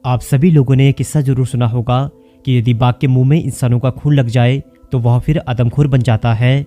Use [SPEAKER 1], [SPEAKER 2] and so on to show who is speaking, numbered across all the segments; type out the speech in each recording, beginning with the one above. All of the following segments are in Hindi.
[SPEAKER 1] आप सभी लोगों ने यह किस्सा जरूर सुना होगा कि यदि बाघ के मुंह में इंसानों का खून लग जाए तो वह फिर आदमखोर बन जाता है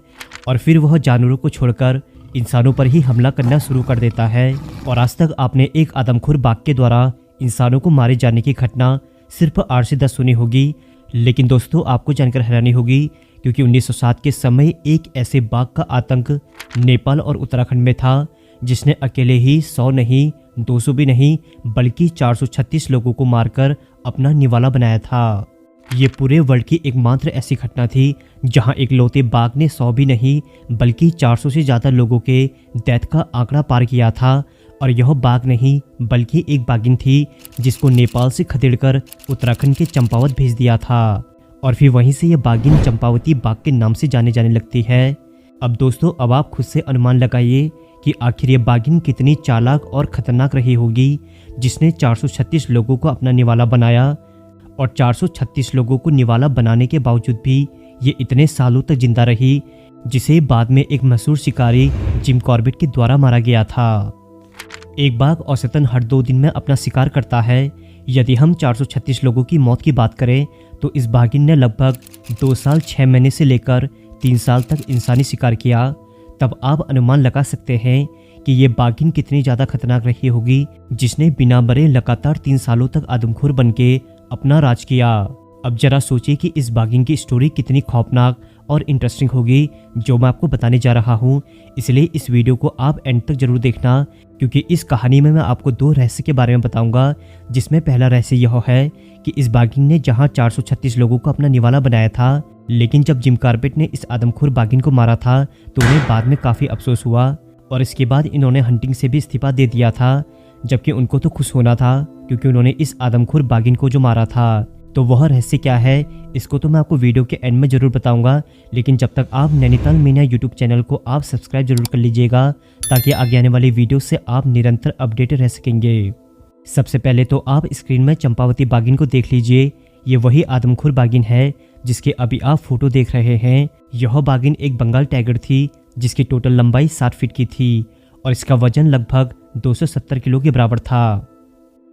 [SPEAKER 1] और फिर वह जानवरों को छोड़कर इंसानों पर ही हमला करना शुरू कर देता है। और आज तक आपने एक आदमखोर बाघ के द्वारा इंसानों को मारे जाने की घटना सिर्फ 8 से 10 सुनी होगी, लेकिन दोस्तों आपको जानकर हैरानी होगी क्योंकि 1907 के समय एक ऐसे बाघ का आतंक नेपाल और उत्तराखंड में था जिसने अकेले ही 100 नहीं 200 भी नहीं बल्कि 436 लोगों को मारकर अपना निवाला बनाया था। ये पूरे वर्ल्ड की एकमात्र ऐसी घटना थी जहां एक लौते बाघ ने 100 भी नहीं बल्कि 400 से ज़्यादा लोगों के डेथ का आंकड़ा पार किया था। और यह बाघ नहीं बल्कि एक बाघिन थी जिसको नेपाल से खदेड़कर उत्तराखंड के चंपावत भेज दिया था और फिर वहीं से यह बाघिन चंपावती बाघ के नाम से जाने लगती है। अब दोस्तों अब आप खुद से अनुमान लगाइए कि आखिर ये बाघिन कितनी चालाक और खतरनाक रही होगी जिसने 436 लोगों को अपना निवाला बनाया। और 436 लोगों को निवाला बनाने के बावजूद भी ये इतने सालों तक जिंदा रही, जिसे बाद में एक मशहूर शिकारी जिम कॉर्बेट के द्वारा मारा गया था। एक बाघ औसतन हर 2 दिन में अपना शिकार करता है। यदि हम 436 लोगों की मौत की बात करें तो इस बाघिन ने लगभग 2 साल 6 महीने से लेकर 3 साल तक इंसानी शिकार किया। तब आप अनुमान लगा सकते हैं कि ये बाघिन कितनी ज़्यादा खतरनाक रही होगी जिसने बिना मरे लगातार 3 सालों तक आदमखोर बन के अपना राज किया। अब जरा सोचिए कि इस बाघिन की स्टोरी कितनी खौफनाक और इंटरेस्टिंग होगी जो मैं आपको बताने जा रहा हूँ। इसलिए इस वीडियो को आप एंड तक जरूर देखना क्योंकि इस कहानी में मैं आपको 2 रहस्य के बारे में बताऊंगा, जिसमें पहला रहस्य यह है कि इस बाघिन ने जहां 436 लोगों को अपना निवाला बनाया था, लेकिन जब जिम कॉर्बेट ने इस आदमखोर बाघिन को मारा था तो उन्हें बाद में काफ़ी अफसोस हुआ और इसके बाद इन्होंने हंटिंग से भी इस्तीफा दे दिया था, जबकि उनको तो खुश होना था क्योंकि उन्होंने इस आदमखोर बाघिन को जो मारा था। तो वह रहस्य क्या है इसको तो मैं आपको वीडियो के एंड में जरूर बताऊंगा, लेकिन जब तक आप नैनीताल मीडिया यूट्यूब चैनल को आप सब्सक्राइब जरूर कर लीजिएगा ताकि आगे आने वाली वीडियो से आप निरंतर अपडेट रह सकेंगे। सबसे पहले तो आप स्क्रीन में चंपावती बाघिन को देख लीजिए। ये वही आदमखोर बाघिन है जिसके अभी आप फोटो देख रहे हैं। यह बाघिन एक बंगाल टाइगर थी जिसकी टोटल लंबाई 60 फीट की थी और इसका वजन लगभग 270 किलो के बराबर था।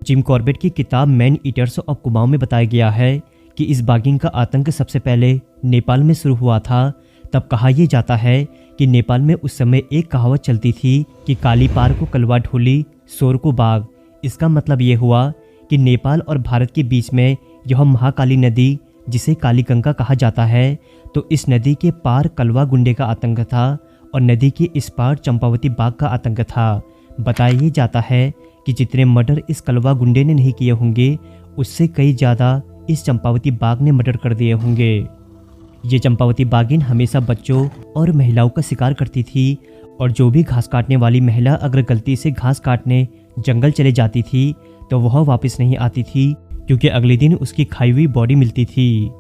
[SPEAKER 1] जिम कॉर्बेट की किताब मैन ईटर्स ऑफ कुमाऊं में बताया गया है कि इस बाघिन का आतंक सबसे पहले नेपाल में शुरू हुआ था। तब कहा यह जाता है कि नेपाल में उस समय एक कहावत चलती थी कि काली पार को कलवा ढोली सोर को बाघ। इसका मतलब ये हुआ कि नेपाल और भारत के बीच में यह महाकाली नदी जिसे काली गंगा कहा जाता है, तो इस नदी के पार कलवा गुंडे का आतंक था और नदी के इस पार चंपावती बाघ का आतंक था। बताया ये जाता है कि जितने मर्डर इस कलवा गुंडे ने नहीं किए होंगे उससे कई ज़्यादा इस चंपावती बाघ ने मर्डर कर दिए होंगे। ये चंपावती बाघिन हमेशा बच्चों और महिलाओं का शिकार करती थी और जो भी घास काटने वाली महिला अगर गलती से घास काटने जंगल चले जाती थी तो वह वापस नहीं आती थी क्योंकि अगले दिन उसकी खाई हुई बॉडी मिलती थी।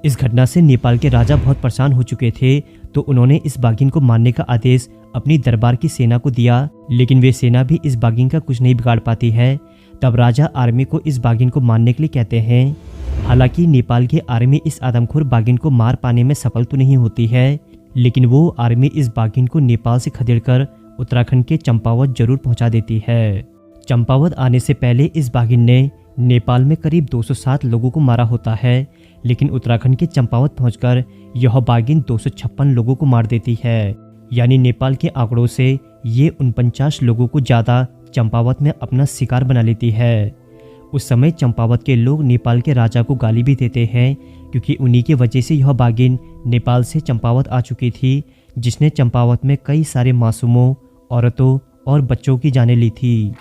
[SPEAKER 1] इस घटना से नेपाल के राजा बहुत परेशान हो चुके थे, तो उन्होंने इस बाघिन को मारने का आदेश अपनी दरबार की सेना को दिया, लेकिन वे सेना भी इस बाघिन का कुछ नहीं बिगाड़ पाती है। तब राजा आर्मी को इस बाघिन को मारने के लिए कहते हैं। हालांकि नेपाल की आर्मी इस आदमखोर बाघिन को मार पाने में सफल तो नहीं होती है, लेकिन वो आर्मी इस बाघिन को नेपाल से खदेड़कर उत्तराखंड के चंपावत जरूर पहुंचा देती है। चंपावत आने से पहले इस बाघिन ने नेपाल में करीब 207 लोगों को मारा होता है, लेकिन उत्तराखंड के चंपावत पहुंचकर यह बाघिन 256 लोगों को मार देती है। यानी नेपाल के आंकड़ों से ये 49 लोगों को ज़्यादा चंपावत में अपना शिकार बना लेती है। उस समय चंपावत के लोग नेपाल के राजा को गाली भी देते हैं क्योंकि उन्हीं की वजह से यह बाघिन नेपाल से चंपावत आ चुकी थी, जिसने चंपावत में कई सारे मासूमों, औरतों और बच्चों की जानें ली थी।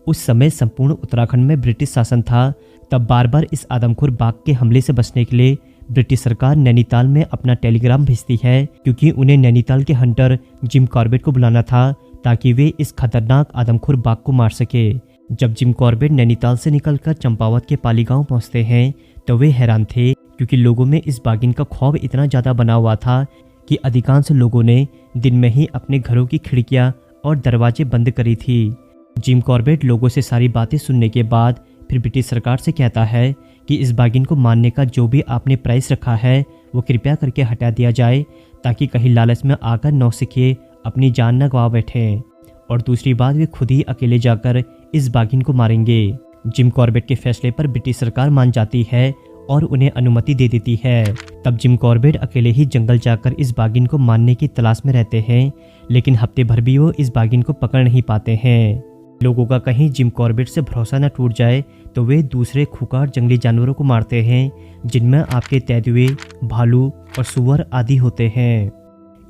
[SPEAKER 1] उस समय संपूर्ण उत्तराखंड में ब्रिटिश शासन था। तब बार बार इस आदमखोर बाघ के हमले से बचने के लिए ब्रिटिश सरकार नैनीताल में अपना टेलीग्राम भेजती है क्योंकि उन्हें नैनीताल के हंटर जिम कॉर्बेट को बुलाना था ताकि वे इस खतरनाक आदमखोर बाघ को मार सके। जब जिम कॉर्बेट नैनीताल से निकलकर चंपावत के पाली गांव पहुंचते हैं तो वे हैरान थे क्योंकि लोगों में इस बाघिन का खौफ इतना ज़्यादा बना हुआ था कि अधिकांश लोगों ने दिन में ही अपने घरों की खिड़कियाँ और दरवाजे बंद करी थी। जिम कॉर्बेट लोगों से सारी बातें सुनने के बाद फिर ब्रिटिश सरकार से कहता है कि इस बाघिन को मारने का जो भी आपने प्राइस रखा है वो कृपया करके हटा दिया जाए ताकि कहीं लालच में आकर नौसिखिए अपनी जान न गवा बैठें। और दूसरी बात, वे खुद ही अकेले जाकर इस बाघिन को मारेंगे। जिम कॉर्बेट के फैसले पर ब्रिटिश सरकार मान जाती है और उन्हें अनुमति दे देती है। तब जिम कॉर्बेट अकेले ही जंगल जाकर इस बाघिन को मारने की तलाश में रहते हैं, लेकिन हफ्ते भर भी वो इस बाघिन को पकड़ नहीं पाते हैं। लोगों का कहीं जिम कॉर्बेट से भरोसा न टूट जाए तो वे दूसरे खूंखार जंगली जानवरों को मारते हैं, जिनमें आपके तेंदुए, भालू और सुअर आदि होते हैं।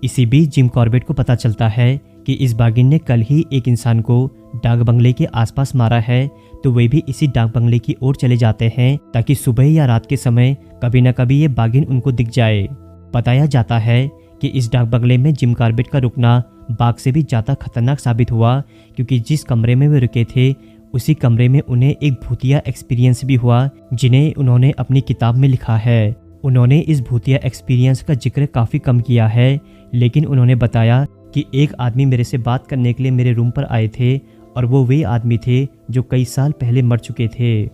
[SPEAKER 1] इसी बीच जिम कॉर्बेट को पता चलता है कि इस बाघिन ने कल ही एक इंसान को डाक बंगले के आसपास मारा है, तो वे भी इसी डाक बंगले की ओर चले जाते हैं ताकि सुबह या रात के समय कभी न कभी ये बाघिन उनको दिख जाए। बताया जाता है कि इस डाक बंगले में जिम कॉर्बेट का रुकना बाघ से भी ज़्यादा खतरनाक साबित हुआ, क्योंकि जिस कमरे में वे रुके थे उसी कमरे में उन्हें एक भूतिया एक्सपीरियंस भी हुआ, जिन्हें उन्होंने अपनी किताब में लिखा है। उन्होंने इस भूतिया एक्सपीरियंस का जिक्र काफ़ी कम किया है, लेकिन उन्होंने बताया कि एक आदमी मेरे से बात करने के लिए मेरे रूम पर आए थे और वो वे आदमी थे जो कई साल पहले मर चुके थे।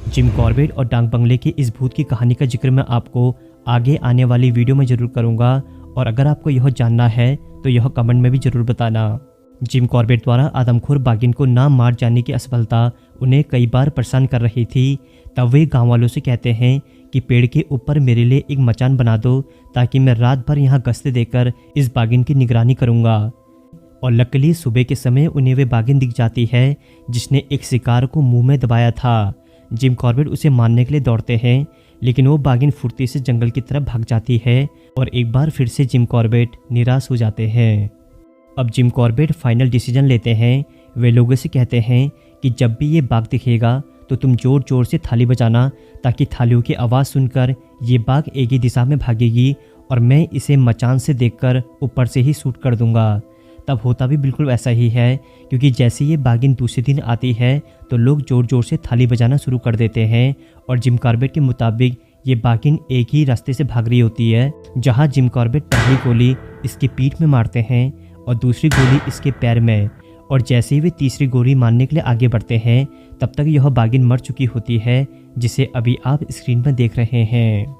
[SPEAKER 1] जिम कॉर्बेट और डाक बंगले की इस भूत की कहानी का जिक्र मैं आपको आगे आने वाली वीडियो में ज़रूर करूँगा, और अगर आपको यह जानना है तो यह कमेंट में भी ज़रूर बताना। जिम कॉर्बेट द्वारा आदमखोर बाघिन को ना मार जाने की असफलता उन्हें कई बार परेशान कर रही थी। तब वे गांव वालों से कहते हैं कि पेड़ के ऊपर मेरे लिए एक मचान बना दो ताकि मैं रात भर यहाँ गश्त देकर इस बाघिन की निगरानी करूँगा। और लकीली सुबह के समय उन्हें वे बाघिन दिख जाती है जिसने एक शिकार को मुंह में दबाया था। जिम कॉर्बेट उसे मारने के लिए दौड़ते हैं, लेकिन वो बाघिन फुर्ती से जंगल की तरफ भाग जाती है और एक बार फिर से जिम कॉर्बेट निराश हो जाते हैं। अब जिम कॉर्बेट फाइनल डिसीजन लेते हैं। वे लोगों से कहते हैं कि जब भी ये बाघ दिखेगा तो तुम जोर जोर से थाली बजाना, ताकि थालियों की आवाज़ सुनकर ये बाघ एक ही दिशा में भागेगी और मैं इसे मचान से देखकर ऊपर से ही शूट कर दूंगा। तब होता भी बिल्कुल ऐसा ही है, क्योंकि जैसे ये बाघिन दूसरे दिन आती है तो लोग जोर जोर से थाली बजाना शुरू कर देते हैं। और जिम कॉर्बेट के मुताबिक ये बाघिन एक ही रास्ते से भाग रही होती है, जहाँ जिम कॉर्बेट पहली गोली इसकी पीठ में मारते हैं और दूसरी गोली इसके पैर में, और जैसे ही वे तीसरी गोली मारने के लिए आगे बढ़ते हैं तब तक यह बाघिन मर चुकी होती है, जिसे अभी आप स्क्रीन पर देख रहे हैं।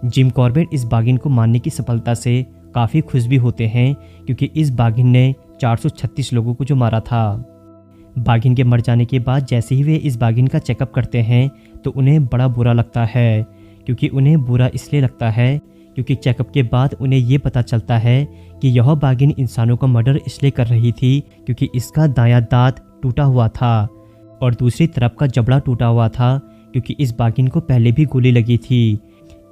[SPEAKER 1] जिम कॉर्बेट इस बाघिन को मारने की सफलता से काफ़ी खुश भी होते हैं, क्योंकि इस बाघिन ने 436 लोगों को जो मारा था। बाघिन के मर जाने के बाद जैसे ही वे इस बाघिन का चेकअप करते हैं तो उन्हें बड़ा बुरा लगता है, क्योंकि उन्हें बुरा इसलिए लगता है क्योंकि चेकअप के बाद उन्हें ये पता चलता है कि यह बाघिन इंसानों का मर्डर इसलिए कर रही थी क्योंकि इसका दायां दांत टूटा हुआ था और दूसरी तरफ का जबड़ा टूटा हुआ था, क्योंकि इस बाघिन को पहले भी गोली लगी थी।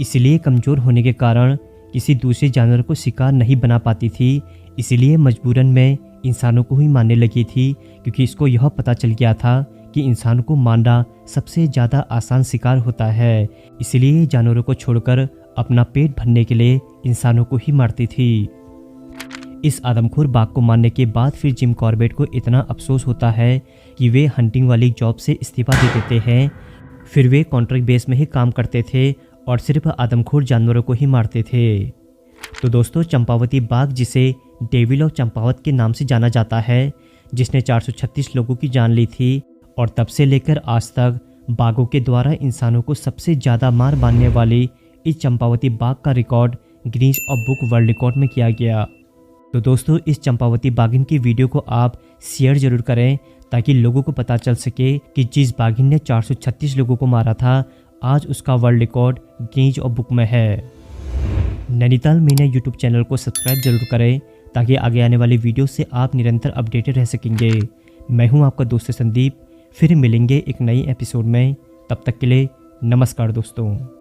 [SPEAKER 1] इसलिए कमज़ोर होने के कारण किसी दूसरे जानवर को शिकार नहीं बना पाती थी, इसलिए मजबूरन में इंसानों को ही मारने लगी थी, क्योंकि इसको यह पता चल गया था कि इंसान को मारना सबसे ज़्यादा आसान शिकार होता है। इसलिए जानवरों को छोड़कर अपना पेट भरने के लिए इंसानों को ही मारती थी। इस आदमखोर बाघ को मारने के बाद फिर जिम कॉर्बेट को इतना अफसोस होता है कि वे हंटिंग वाली जॉब से इस्तीफा दे देते हैं। फिर वे कॉन्ट्रैक्ट बेस में ही काम करते थे और सिर्फ आदमखोर जानवरों को ही मारते थे। तो दोस्तों, चंपावती बाघ, जिसे डेविल ऑफ चंपावत के नाम से जाना जाता है, जिसने 436 लोगों की जान ली थी, और तब से लेकर आज तक बाघों के द्वारा इंसानों को सबसे ज़्यादा मार मारने वाली इस चंपावती बाघ का record Guinness of book world record में किया गया। तो दोस्तों, इस चंपावती बाघिन की वीडियो को आप शेयर जरूर करें ताकि लोगों को पता चल सके कि जिस बाघिन ने 436 लोगों को मारा था, आज उसका world record Guinness of book में है। नैनीताल मीना यूट्यूब चैनल को सब्सक्राइब जरूर करें ताकि आगे आने वाली वीडियो से आप निरंतर अपडेटेड रह सकेंगे। मैं हूं आपका दोस्त संदीप, फिर मिलेंगे एक नई एपिसोड में। तब तक के लिए नमस्कार दोस्तों।